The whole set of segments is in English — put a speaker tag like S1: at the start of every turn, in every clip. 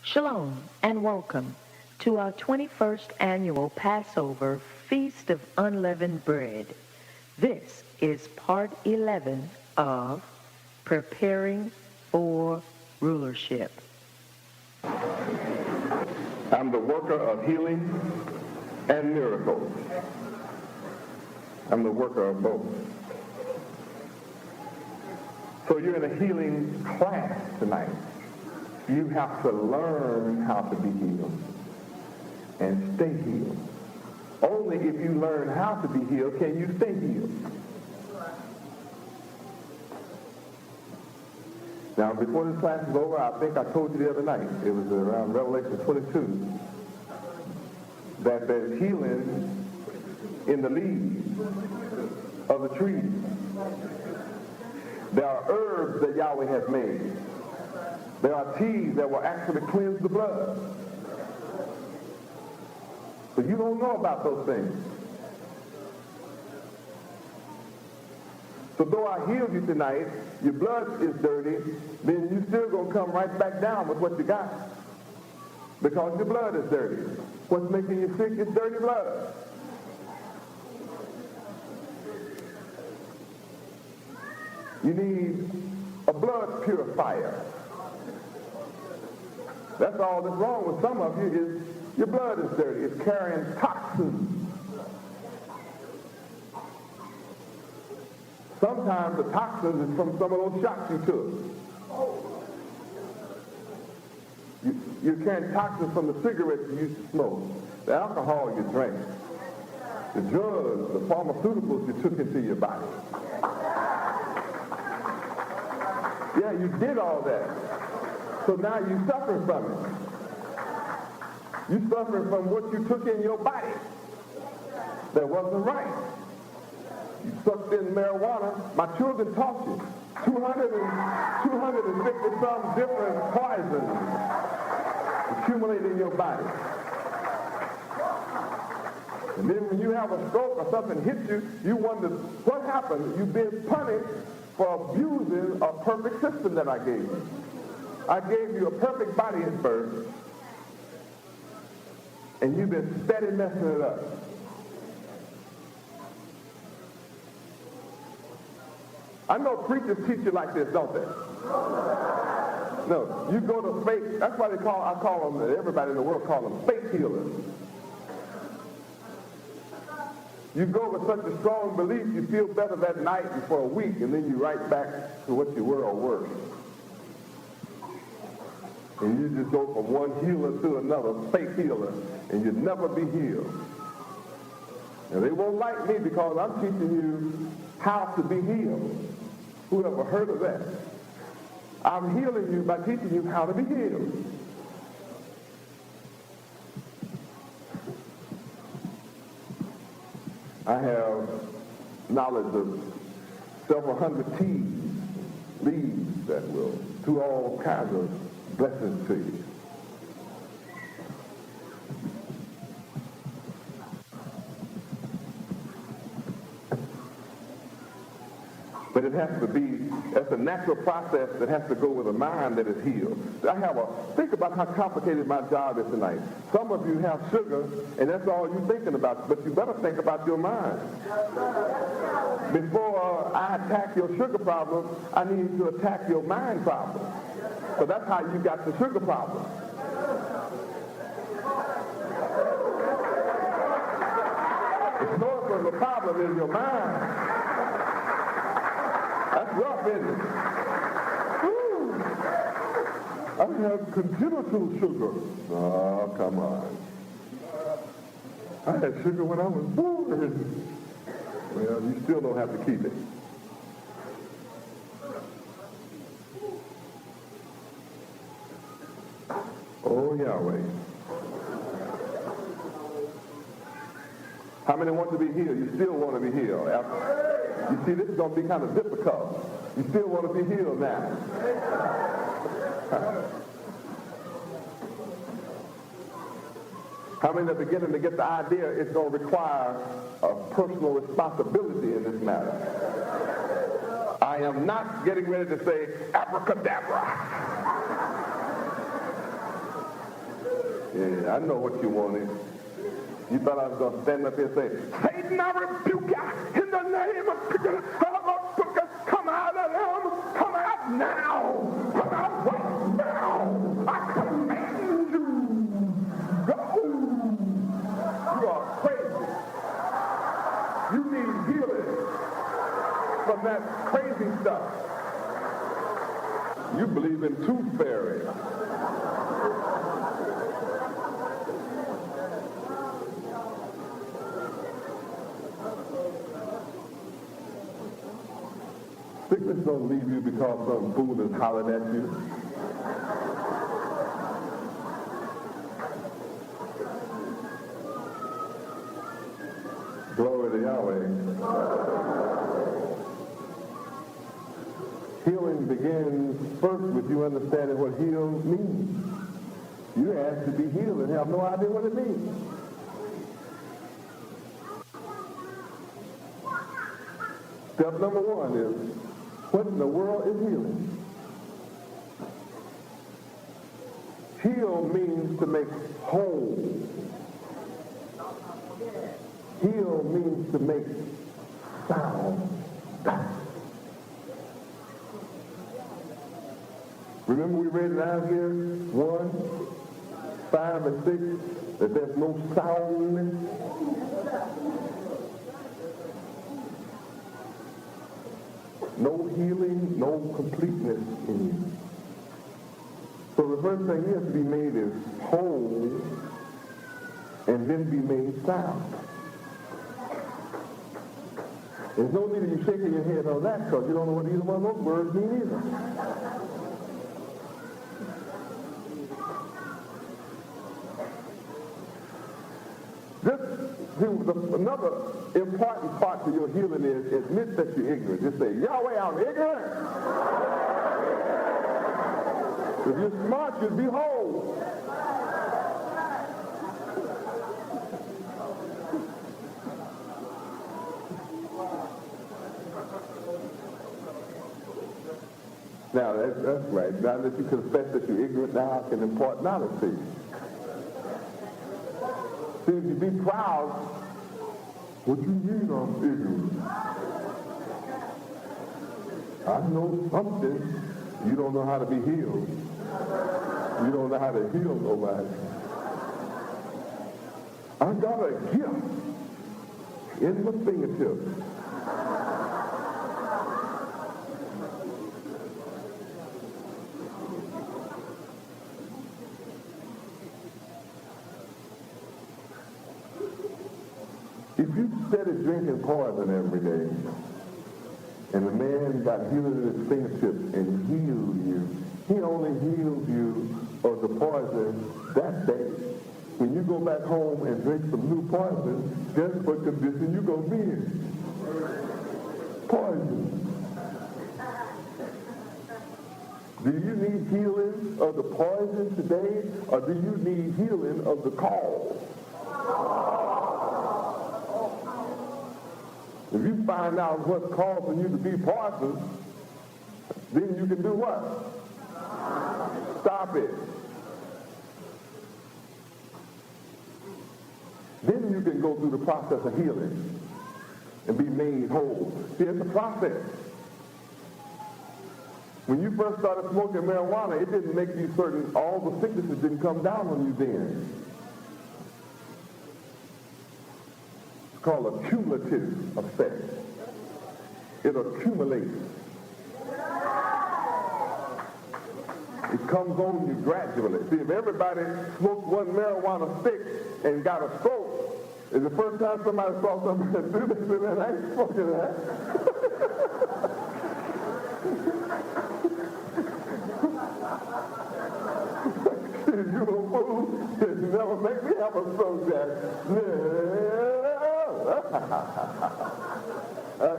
S1: Shalom and welcome to our 21st annual Passover Feast of Unleavened Bread. This is part 11 of Preparing for Rulership.
S2: I'm the worker of healing and miracles. I'm the worker of both. So you're in a healing class tonight. You have to learn how to be healed and stay healed. Only if you learn how to be healed can you stay healed. Now, before this class is over, I think I told you the other night, it was around Revelation 22, that there's healing in the leaves of the trees. There are herbs that Yahweh has made. There are teas that will actually cleanse the blood. But you don't know about those things. So though I healed you tonight, your blood is dirty, then you still going to come right back down with what you got. Because your blood is dirty. What's making you sick is dirty blood. You need a blood purifier. That's all that's wrong with some of you is your blood is dirty. It's carrying toxins. Sometimes the toxins is from some of those shots you took. You're carrying toxins from the cigarettes you used to smoke, the alcohol you drank, the drugs, the pharmaceuticals you took into your body. Yeah, you did all that. So now you're suffering from it. You're suffering from what you took in your body that wasn't right. You sucked in marijuana. My children taught you 250 some different poisons accumulate in your body. And then when you have a stroke or something hits you, you wonder what happened. You've been punished for abusing a perfect system that I gave you. I gave you a perfect body at birth, and you've been steady messing it up. I know preachers teach you like this, don't they? No, you go to faith. That's why I call them, everybody in the world call them faith healers. You go with such a strong belief, you feel better that night and for a week, and then you right back to what you were or worse. And you just go from one healer to another, fake healer, and you'll never be healed. And they won't like me because I'm teaching you how to be healed. Who ever heard of that? I'm healing you by teaching you how to be healed. I have knowledge of several hundred teas, leaves that will do all kinds of blessings to you. But it has to be, that's a natural process that has to go with a mind that is healed. Think about how complicated my job is tonight. Some of you have sugar, and that's all you're thinking about, but you better think about your mind. Before I attack your sugar problem, I need to attack your mind problem. So that's how you got the sugar problem. The source of the problem is your mind. That's rough, isn't it? Woo. I have congenital sugar. Oh, come on. I had sugar when I was born. Well, you still don't have to keep it. Oh, Yahweh. How many want to be healed? You still want to be healed. You see, this is going to be kind of difficult. You still want to be healed now. How many are beginning to get the idea it's going to require a personal responsibility in this matter? I am not getting ready to say abracadabra. Yeah, I know what you wanted. You thought I was going to stand up here and say, Satan, I rebuke you in the name of Jesus. Come out of them. Come out now. Come out right now. I command you. Go. You are crazy. You need healing from that crazy stuff. You believe in tooth fairy. Sickness don't leave you because some fool is hollering at you. Glory to Yahweh. Healing begins first with you understanding what heal means. You ask to be healed and have no idea what it means. Step number one is, what in the world is healing? Heal means to make whole. Heal means to make sound. Remember we read it out here, 1, 5, and 6, that there's no soundness. No healing, no completeness in you. So the first thing you have to be made is whole and then be made sound. There's no need of you shaking your head on that because you don't know what either one of those words mean either. Another important part to your healing is admit that you're ignorant. Just say, Yahweh, I'm ignorant. If you're smart, you'd be whole. Now, that's right. Now that you confess that you're ignorant, now I can impart knowledge to you. See, if you be proud, what you mean I'm ignorant? I know something. You don't know how to be healed. You don't know how to heal nobody. I got a gift in my fingertips. If you steady drinking poison every day, and the man got healing in his fingertips and healed you, he only healed you of the poison that day. When you go back home and drink some new poison, guess what condition you're going to be in? Poison. Do you need healing of the poison today, or do you need healing of the cause? If you find out what's causing you to be poisoned, then you can do what? Stop it. Then you can go through the process of healing and be made whole. See, it's a process. When you first started smoking marijuana, it didn't make you certain, all the sicknesses didn't come down on you then. Called a cumulative effect. It accumulates. It comes on you gradually. See, if everybody smoked one marijuana stick and got a stroke, and the first time somebody saw somebody do this, and I ain't smoking that. You a fool. You never make me have a stroke, Jack.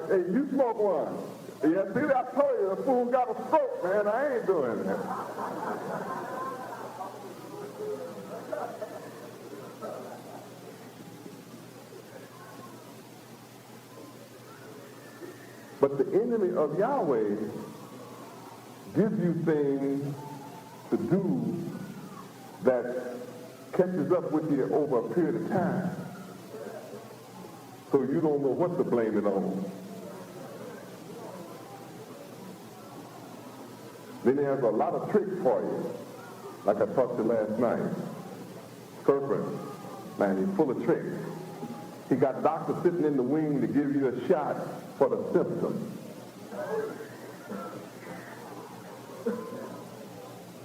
S2: Hey, you smoke one. Yeah, see, I told you, the fool got a stroke, man. I ain't doing that. But the enemy of Yahweh gives you things to do that catches up with you over a period of time. So you don't know what to blame it on. Then he has a lot of tricks for you. Like I talked to you last night. Serpent, man, he's full of tricks. He got doctors sitting in the wing to give you a shot for the symptoms.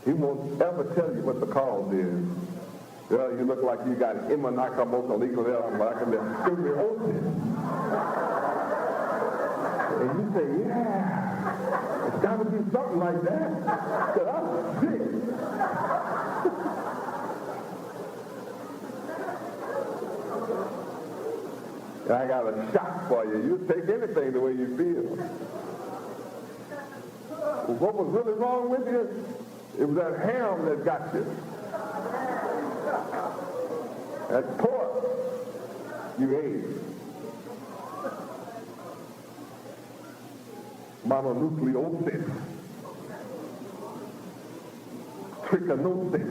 S2: He won't ever tell you what the cause is. Well, you look like you got scoliosis. And you say, yeah, it's got to be something like that. But I'm sick. I got a shot for you. You take anything the way you feel. What was really wrong with you? It was that ham that got you. That pork you ate. Mononucleosis. Trichinosis.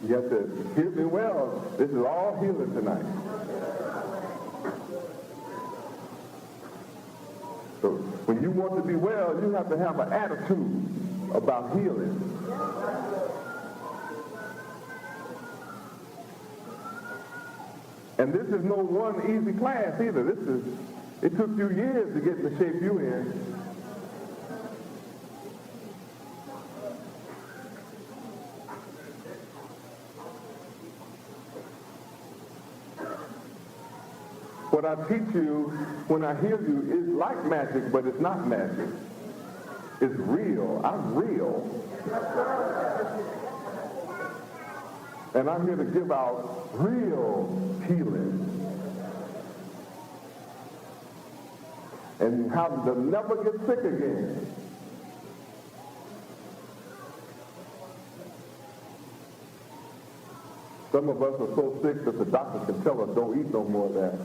S2: You have to hear me well. This is all healing tonight. So when you want to be well, you have to have an attitude about healing. And this is no one easy class either. It took you years to get in the shape you in. What I teach you when I heal you is like magic, but it's not magic. It's real. I'm real. And I'm here to give out real healing. And how to never get sick again. Some of us are so sick that the doctor can tell us don't eat no more of that.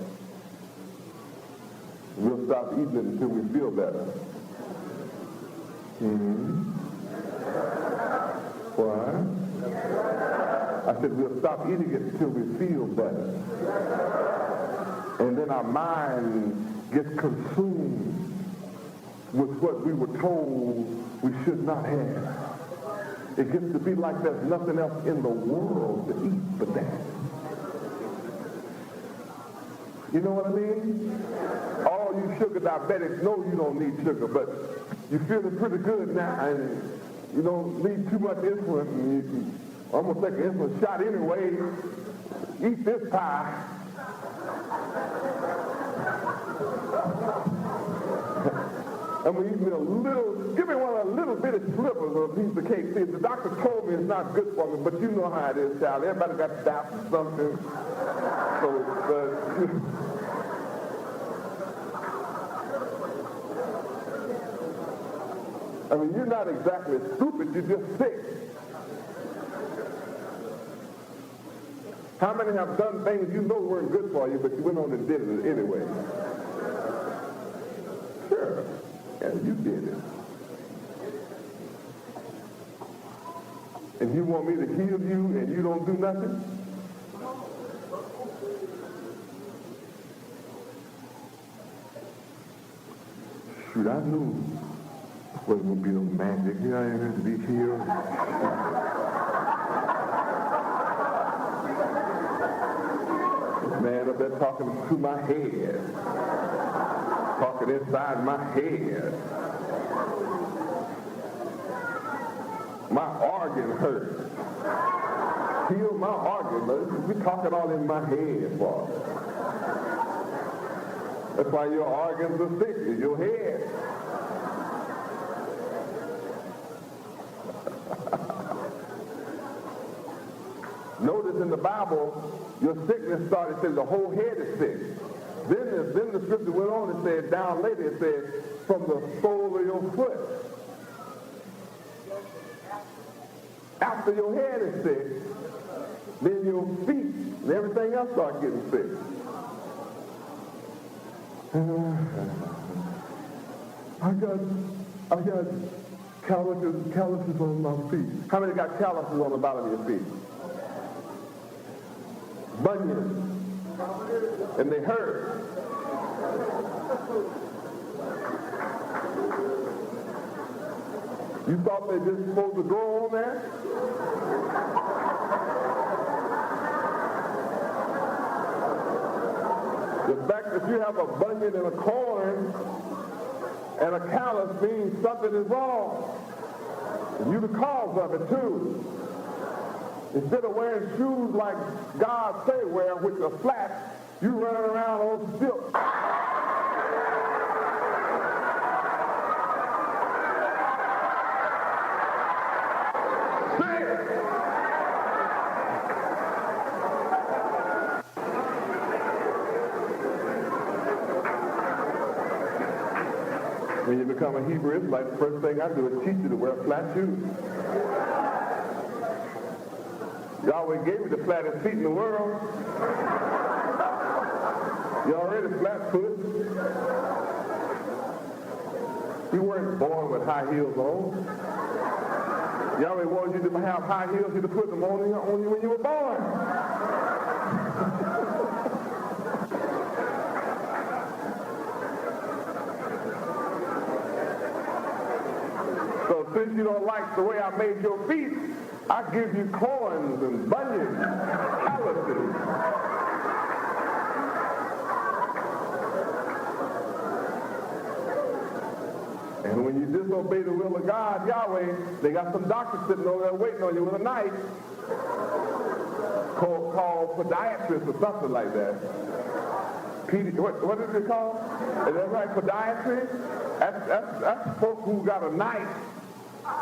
S2: We'll stop eating it until we feel better. Why? I said we'll stop eating it until we feel better. And then our mind gets consumed with what we were told we should not have. It gets to be like there's nothing else in the world to eat but that. You know what I mean? All you sugar diabetics know you don't need sugar, but you're feeling pretty good now, and you don't need too much insulin, and you almost take an insulin shot anyway. Eat this pie. I'm going to eat me a little, give me one of the little bitty slivers of a piece of cake. See, the doctor told me it's not good for me, but you know how it is, child. Everybody got to die for something. So, I mean, you're not exactly stupid, you're just sick. How many have done things you know weren't good for you, but you went on and did it anyway? Sure. Yeah, you did it. And you want me to heal you and you don't do nothing? Shoot, I knew it wasn't going to be no magic. You know, I ain't going to be healed. Man up there talking to my head. Talking inside my head. My organ hurts. Heal my organ, but we're talking all in my head, boy. That's why your organs are sick, in your head. Notice in the Bible, your sickness started saying the whole head is sick. Then the scripture went on and said, down later it said, from the sole of your foot. After your head is sick, then your feet and everything else start getting sick. I got calluses on my feet. How many got calluses on the bottom of your feet? Bunions. And they hurt. You thought they just supposed to grow on there? The fact that you have a bunion and a corn and a callus means something is wrong. And you're the cause of it too. Instead of wearing shoes like God say wear, which are flat, you running around on stilts. When you become a Hebrew Israelite, the first thing I do is teach you to wear flat shoes. Yahweh gave you the flattest feet in the world. You're already flat-footed. You weren't born with high heels on. Yahweh wanted you to have high heels. He to put them on you when you were born. So since you don't like the way I made your feet, I give you corns and bunions, calluses. And when you disobey the will of God, Yahweh, they got some doctors sitting over there waiting on you with a knife called podiatrist or something like that. What is it called? Is that right, podiatry? That's folks who got a knife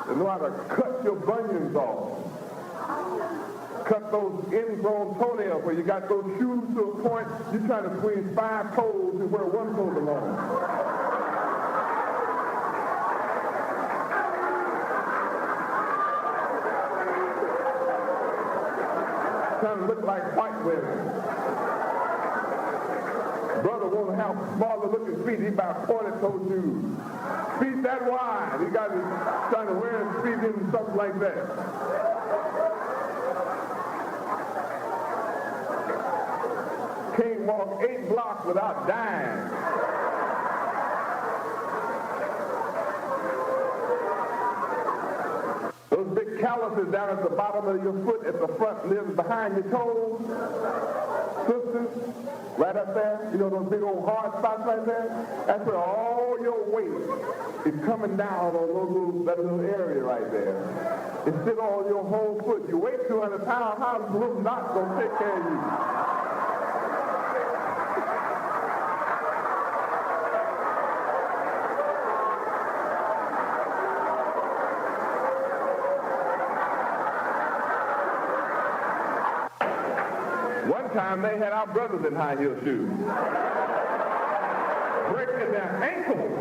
S2: and know how to cut your bunions off. Cut those ingrown toenails where you got those shoes to a point you're trying to squeeze 5 toes and where one toe belongs. Trying to look like white women. Brother want to have smaller looking feet. He buy pointed toe shoes. Feet that wide. He got his trying to wear his feet in something like that. Can't walk 8 blocks without dying. Those big calluses down at the bottom of your foot at the front lives behind your toes. Sisters, right up there, you know those big old hard spots right there? That's where all your weight is coming down on that little area right there. Instead on your whole foot. You weigh 200 pounds, how is little knots going to take care of you? One time they had our brothers in high heel shoes. Breaking their ankles.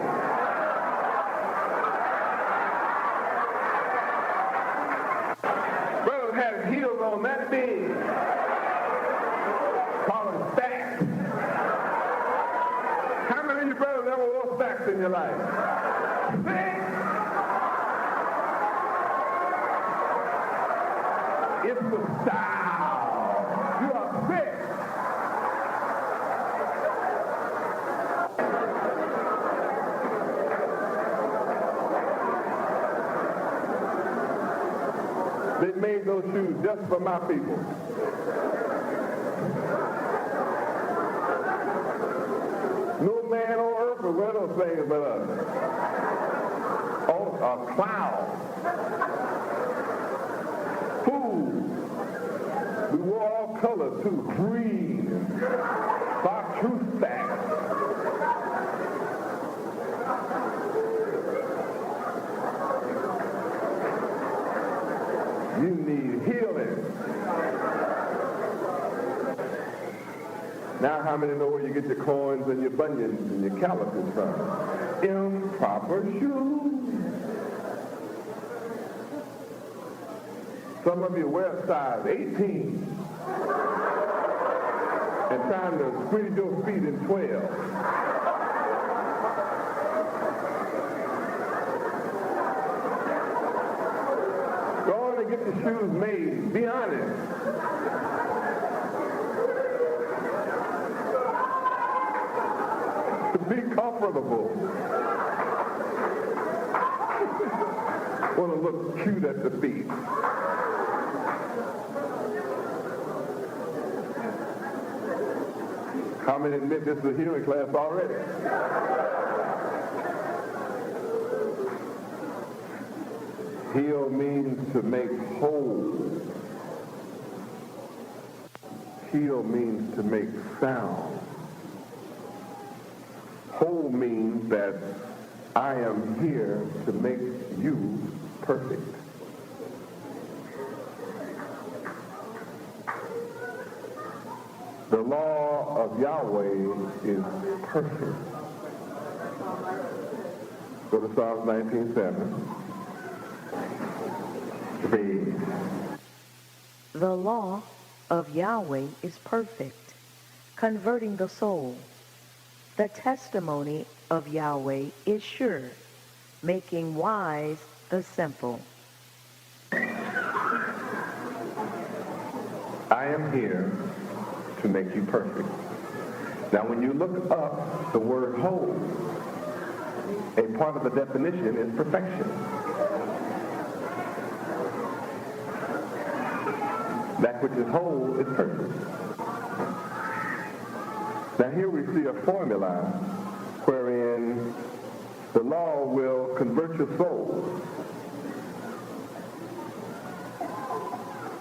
S2: Brothers had heels on that big. Call them stacks. How many of you brothers ever wore stacks in your life? 6. It's the style. You are sick. They made those shoes just for my people. No man on earth will wear those things but us. Oh, a clown. Fool. We wore all colors too. Green. Chartreuse stacks. You need healing. Now how many know where you get your corns and your bunions and your calluses from? Improper shoes. Some of you wear size 18 and trying to squeeze your feet in 12. shoes made? Be honest. To be comfortable. Want to look cute at the feet. How many admit this is a healing class already? Heal means to make whole. Heal means to make sound. Whole means that I am here to make you perfect. The law of Yahweh is perfect. Go to Psalms 19:7. Read.
S1: The law of Yahweh is perfect, converting the soul. The testimony of Yahweh is sure, making wise the simple.
S2: I am here to make you perfect. Now, when you look up the word whole, a part of the definition is perfection. That which is whole is perfect. Now, here we see a formula wherein the law will convert your soul,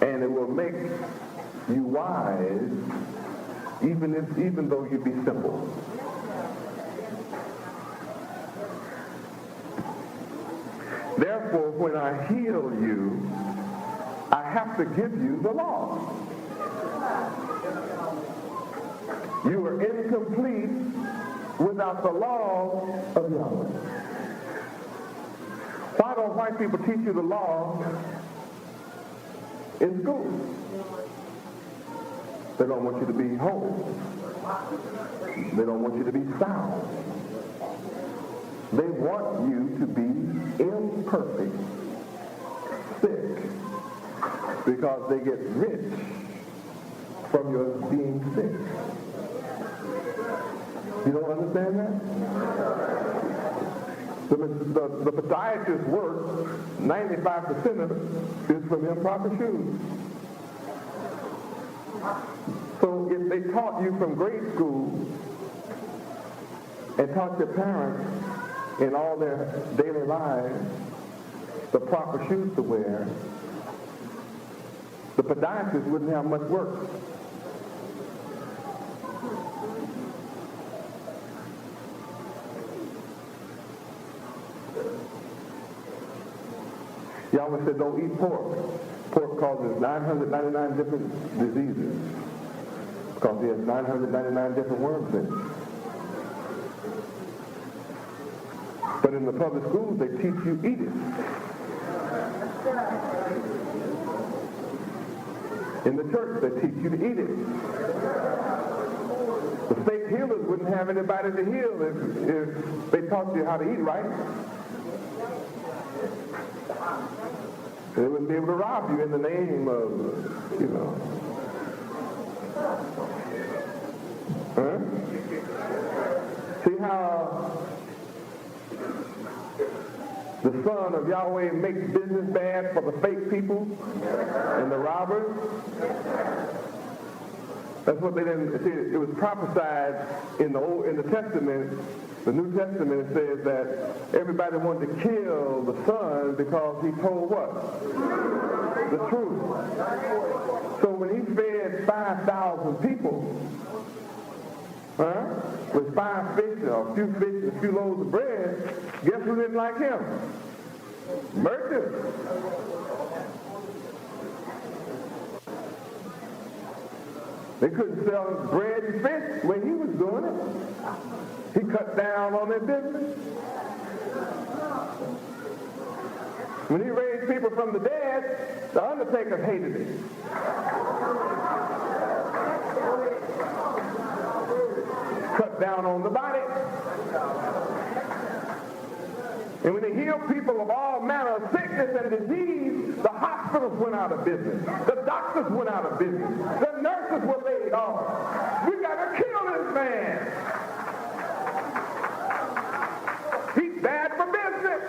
S2: and it will make you wise, even though you be simple. Therefore, when I heal you, I have to give you the law. You are incomplete without the law of Yahweh. Why don't white people teach you the law in school? They don't want you to be whole. They don't want you to be sound. They want you to be imperfect, sick, because they get rich from your being sick. You don't understand that? The podiatrist's work, 95% of it is from improper shoes. So if they taught you from grade school and taught your parents in all their daily lives the proper shoes to wear, the podiatrist wouldn't have much work. Yahweh said, don't eat pork. Pork causes 999 different diseases because it has 999 different worms in it. But in the public schools, they teach you eat it. In the church, they teach you to eat it. The fake healers wouldn't have anybody to heal if they taught you how to eat right. They wouldn't be able to rob you in the name of, Huh? See how the Son of Yahweh makes business bad for the fake people and the robbers? That's what they didn't see. It was prophesied in the Testament. The New Testament says that everybody wanted to kill the Son because he told what? The truth. So when he fed 5,000 people, with 5 fish or a few fish and a few loaves of bread, guess who didn't like him? Merchants. They couldn't sell bread and fish when he was doing it. He cut down on their business. When he raised people from the dead, the undertakers hated him. Cut down on the body. And when they healed people of all manner of sickness and disease, the hospitals went out of business. The doctors went out of business. The nurses were laid off. We got to kill this man. He's bad for business.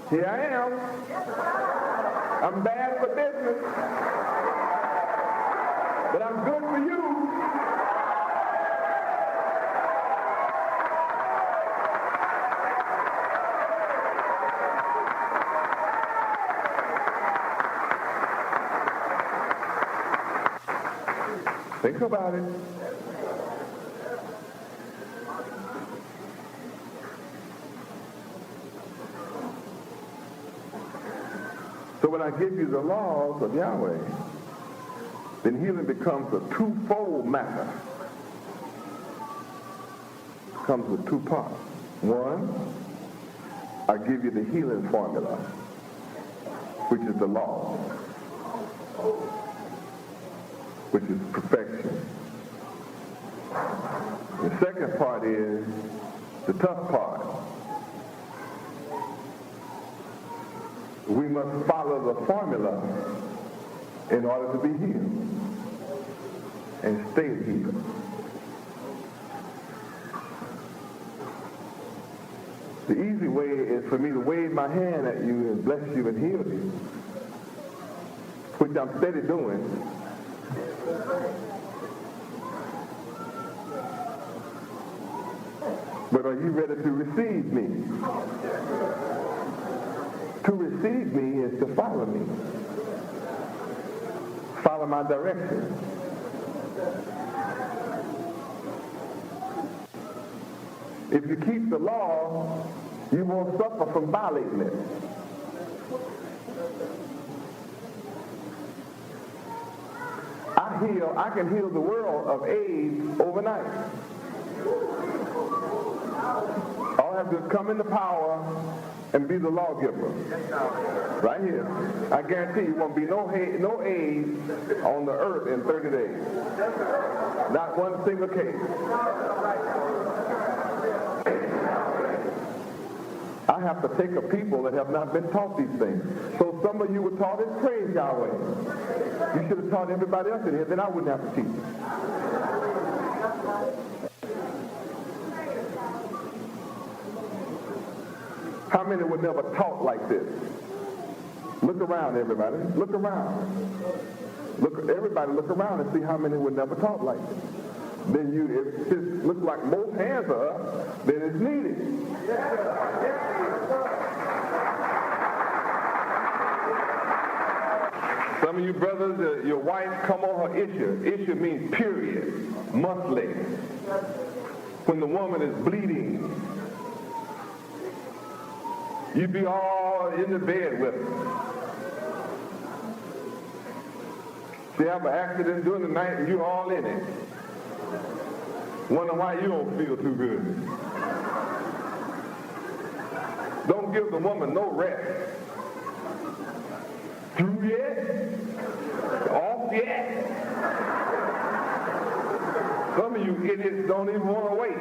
S2: Here I am. I'm bad for business. But I'm good for you. Think about it. So when I give you the laws of Yahweh, then healing becomes a twofold matter. It comes with two parts. One, I give you the healing formula, which is the law, which is perfection. The second part is the tough part. We must follow the formula in order to be healed and stay healed. The easy way is for me to wave my hand at you and bless you and heal you, which I'm steady doing. But are you ready to receive me? To receive me is to follow me. Follow my direction. If you keep the law, you won't suffer from violating it. I can heal the world of AIDS overnight. All I have to do is come into power and be the lawgiver. Right here. I guarantee you won't be no AIDS on the earth in 30 days. Not one single case. I have to take a people that have not been taught these things. So some of you were taught it, praise Yahweh. You should have taught everybody else in here, then I wouldn't have to teach it. How many were never taught like this? Look around, everybody. Look around. Everybody look around and see how many were never taught like this. Then if it looks like most hands are up, then it's needed. Some of you brothers, your wife come on her issue. Issue means period, monthly. When the woman is bleeding, you be all in the bed with her. She have an accident during the night and you all in it. Wonder why you don't feel too good. Don't give the woman no rest. Through yet? Off yet? Some of you idiots don't even want to wait.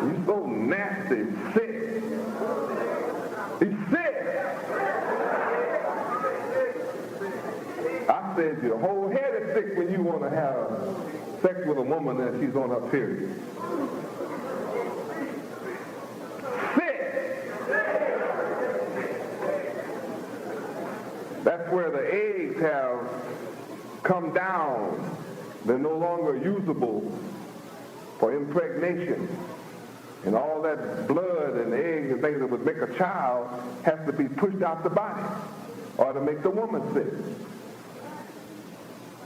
S2: You're so nasty, sick. He's sick. I said your whole head is sick when you want to have sex with a woman that she's on her period. Sick. That's where the eggs have come down. They're no longer usable for impregnation. And all that blood and eggs and things that would make a child has to be pushed out the body or to make the woman sick.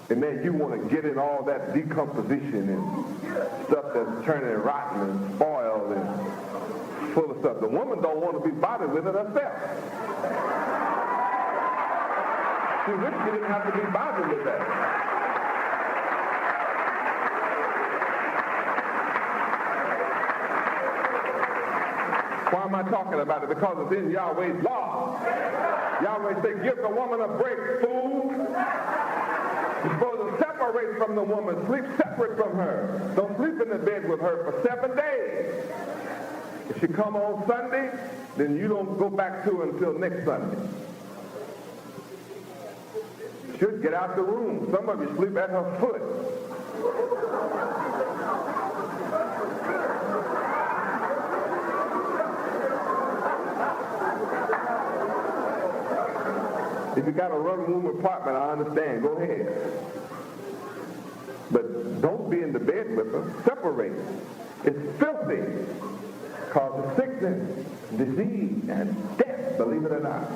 S2: And then you want to get in all that decomposition and stuff that's turning rotten and spoiled and full of stuff. The woman don't want to be bothered with it herself. She wish she didn't have to be bothered with that. Why am I talking about it? Because it's in Yahweh's law. Yahweh said, give the woman a break, fool. You're supposed to separate from the woman. Sleep separate from her. Don't sleep in the bed with her for 7 days. If she come on Sunday, then you don't go back to her until next Sunday. Should get out the room. Some of you sleep at her foot. If you got a one-room apartment, I understand. Go ahead. But don't be in the bed with her. Separate. It's filthy. Causes sickness, disease, and death, believe it or not.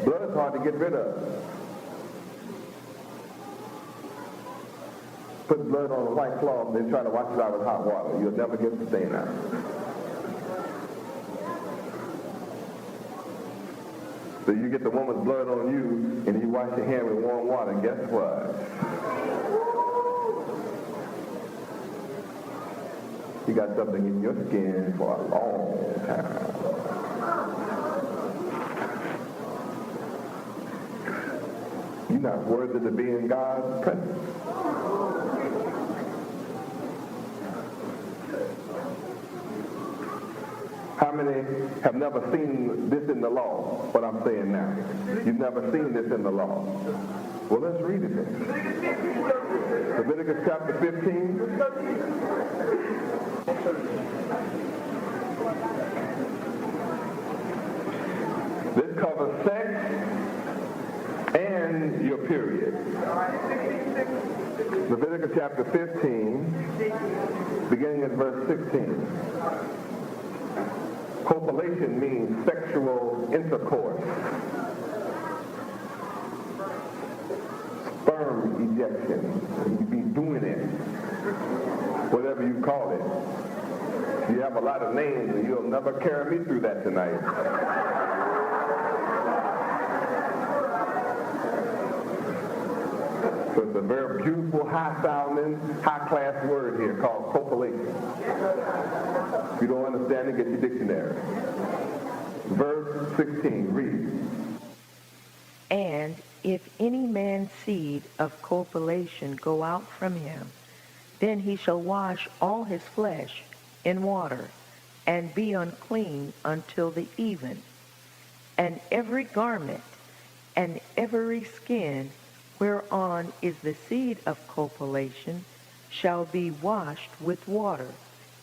S2: Blood is hard to get rid of. Put blood on a white cloth and then try to wash it out with hot water. You'll never get the stain out. So you get the woman's blood on you, and you wash your hand with warm water, and guess what? You got something in your skin for a long time. You're not worthy to be in God's presence. How many have never seen this in the law, what I'm saying now? You've never seen this in the law. Well, let's read it then. Leviticus chapter 15. This covers sex and your period. Leviticus chapter 15, beginning at verse 16. Copulation means sexual intercourse. Sperm ejection. You be doing it. Whatever you call it. You have a lot of names and you'll never carry me through that tonight. So it's a very beautiful, high-sounding, high-class word here called copulation. If you don't understand it, get your dictionary. Verse 16, read.
S1: And if any man's seed of copulation go out from him, then he shall wash all his flesh in water, and be unclean until the even. And every garment and every skin whereon is the seed of copulation shall be washed with water,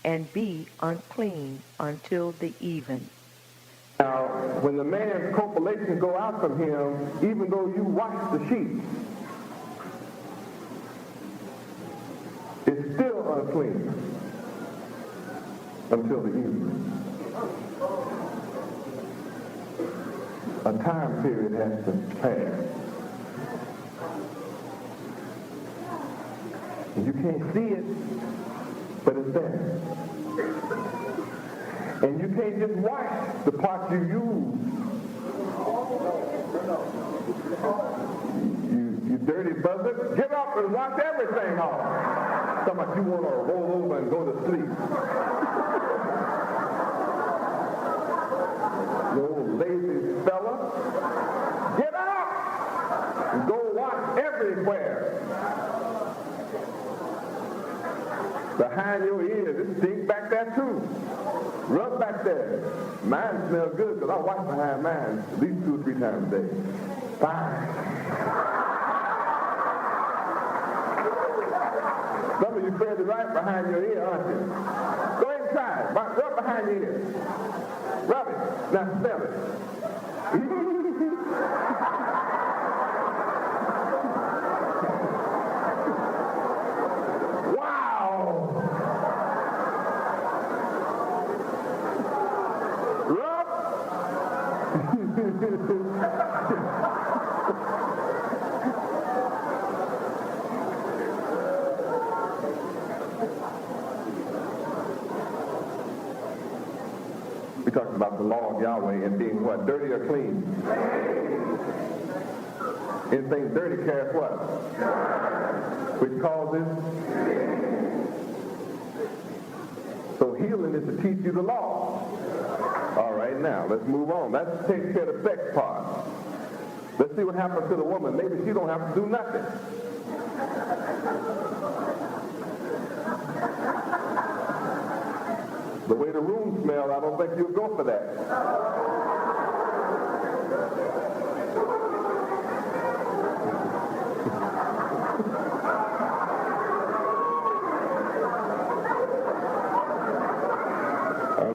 S1: and be unclean until the even.
S2: Now, when the man's copulation go out from him, even though you wash the sheep, it's still unclean until the evening. A time period has to pass. You can't see it, but it's there. And you can't just wash the parts you use. You dirty buzzard, get up and wash everything off. Talking about you want to roll over and go to sleep. You old lazy fella, get up and go wash everywhere. Behind your ears, it stinks back there too. Rub back there. Mine smells good because I wash behind mine at least 2 or 3 times a day. Fine. Some of you fed it right behind your ear, aren't you? Go ahead and try it. Rub behind your ear. Rub it. Now smell it. We talked about the law of Yahweh and being what? Dirty or clean? Anything dirty carries what? Which causes? So healing is to teach you the law. All right, now, let's move on. Let's take care of the sex part. Let's see what happens to the woman. Maybe she don't have to do nothing. The way the room smells, I don't think you'll go for that.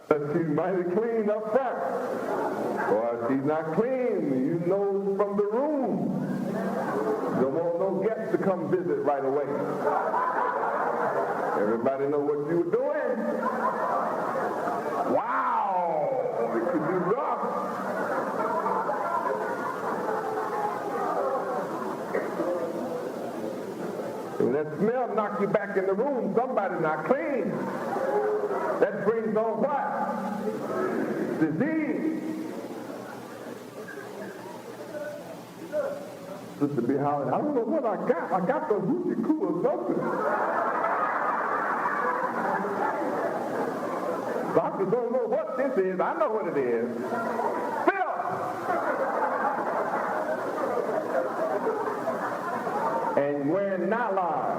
S2: Unless she's mighty clean up front. Or if she's not clean, you know from the room. You don't want no guests to come visit right away. Everybody know what you were doing? Wow! It could be rough. When that smell knocks you back in the room, somebody's not clean. That brings on what? Disease. Sister be hollering, I don't know what I got. I got the hoochie coo or something. Doctors don't know what this is. I know what it is. Filth. And wearing nylon.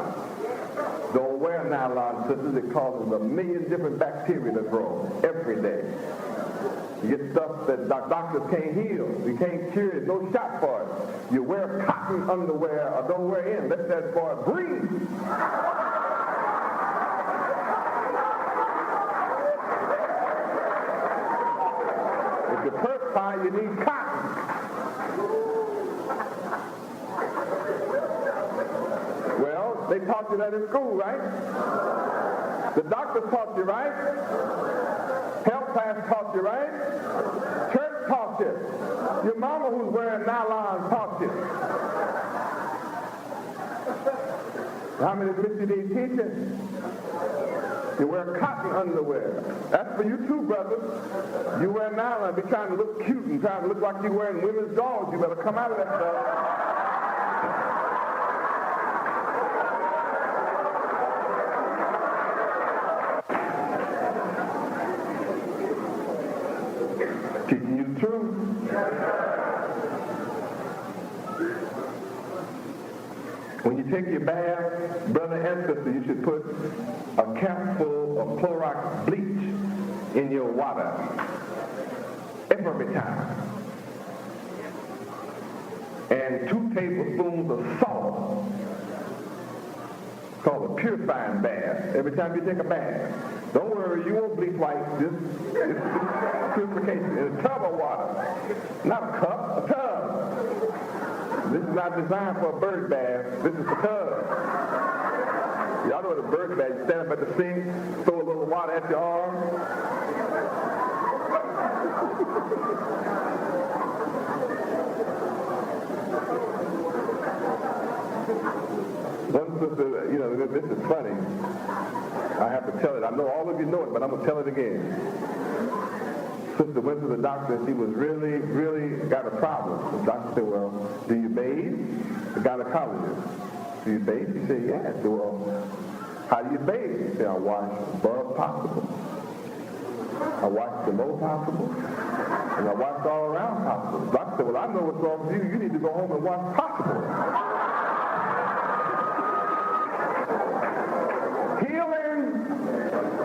S2: Don't wear nylon, sisters. It causes a million different bacteria to grow every day. You get stuff that doctors can't heal. You can't cure it. No shot for it. You wear cotton underwear or don't wear in. Let that boy breathe. If you perspire, you need cotton. Well, they taught you that in school, right? The doctors taught you, right? Health class taught you, right? Church taught you. Your mama who's wearing nylon taught you. How many Missy Day teaching? You wear cotton underwear. That's for you too, brothers. You wear nylon, be trying to look cute and trying to look like you're wearing women's drawers. You better come out of that stuff. Teaching you the truth. When you take your bath, brother and sister, you should put a capful of Clorox bleach in your water every time. And 2 tablespoons of salt. It's called a purifying bath every time you take a bath. Don't worry, you won't bleach white. Just purification in a tub of water. Not a cup, a tub. This is not designed for a bird bath. This is a tub. Y'all know what a bird bath. You stand up at the sink, throw a little water at your arm. One sister, you know, this is funny. I have to tell it. I know all of you know it, but I'm going to tell it again. Sister went to the doctor and she was really got a problem. The doctor said, well, do you bathe? The gynecologist. Do you bathe? She said, yeah. I said, well, how do you bathe? She said, I wash above possible. I wash below possible. And I wash all around possible. The doctor said, well, I know what's wrong with you. You need to go home and wash possible.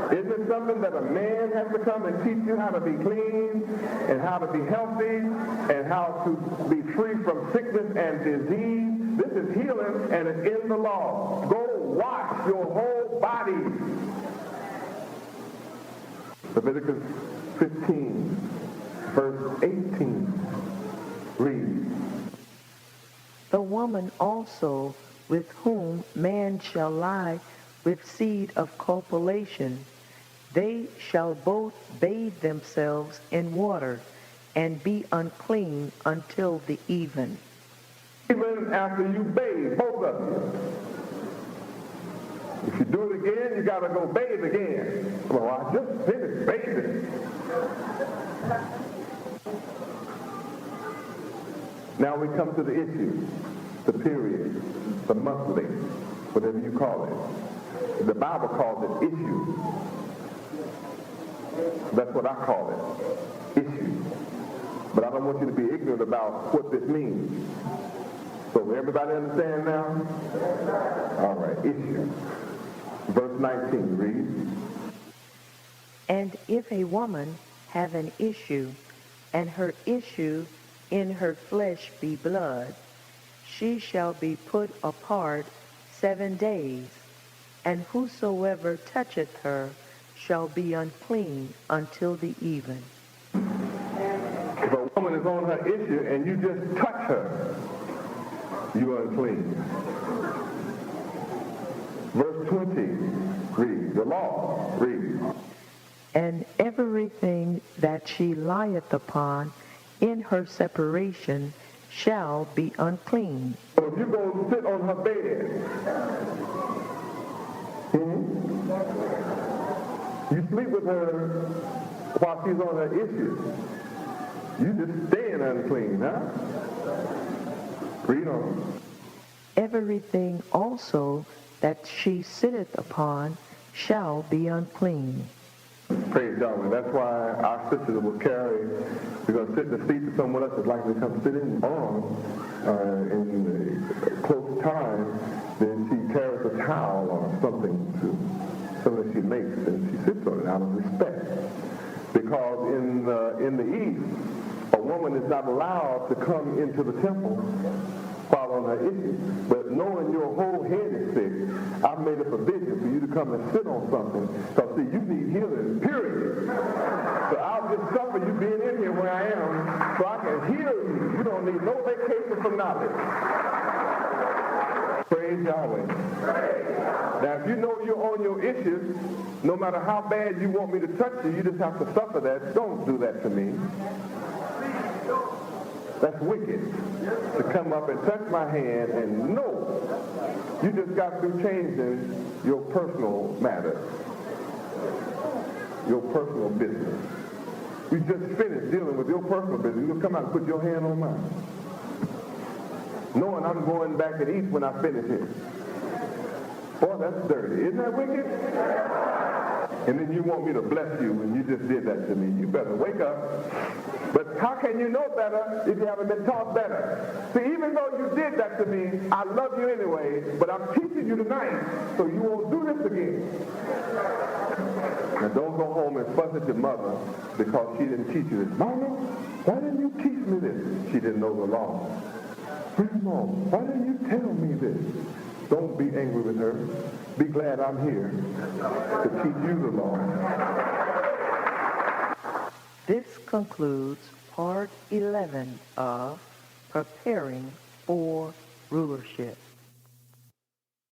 S2: Isn't it something that a man has to come and teach you how to be clean and how to be healthy and how to be free from sickness and disease? This is healing and it's in the law. Go wash your whole body. Leviticus 15, verse 18. Read.
S1: The woman also with whom man shall lie with seed of copulation, they shall both bathe themselves in water and be unclean until the even.
S2: Even after you bathe, both of you. If you do it again, you got to go bathe again. Well, I just finished bathing. Now we come to the issue, the period, the monthly, whatever you call it. The Bible calls it issue. That's what I call it, issue. But I don't want you to be ignorant about what this means. So everybody understand now? All right, issue. Verse 19, read.
S1: And if a woman have an issue, and her issue in her flesh be blood, she shall be put apart 7 days, and whosoever toucheth her shall be unclean until the even.
S2: If a woman is on her issue and you just touch her, you are unclean. Verse 20 reads, the law reads,
S1: And everything that she lieth upon in her separation shall be unclean.
S2: so if you go sit on her bed, you sleep with her while she's on her issue, you just staying unclean, huh? Read on.
S1: Everything also that she sitteth upon shall be unclean.
S2: Praise God. That's why our sisters will carry, we're going to sit in the seat that someone else is likely to come sitting on in close time, then she carries a towel or something that she makes, and she sits on it out of respect. Because in the East, a woman is not allowed to come into the temple while on her issue. But knowing your whole head is sick, I've made a provision for you to come and sit on something. Because see, you need healing, period. So I'll just suffer you being in here where I am so I can heal you. You don't need no vacation from knowledge. Praise Yahweh. Now, if you know you're on your issues, no matter how bad you want me to touch you, you just have to suffer that. Don't do that to me. That's wicked, to come up and touch my hand and know you just got through changing your personal matter, your personal business. You just finished dealing with your personal business. You're going to come out and put your hand on mine, knowing I'm going back and eat when I finish it. Boy, that's dirty. Isn't that wicked? And then you want me to bless you and you just did that to me. You better wake up. But how can you know better if you haven't been taught better? See, even though you did that to me, I love you anyway, but I'm teaching you tonight so you won't do this again. Now don't go home and fuss at your mother because she didn't teach you this. Mama, why didn't you teach me this? She didn't know the law. Grandma, why didn't you tell me this? Don't be angry with her. Be glad I'm here to teach you the law.
S1: This concludes part 11 of Preparing for Rulership.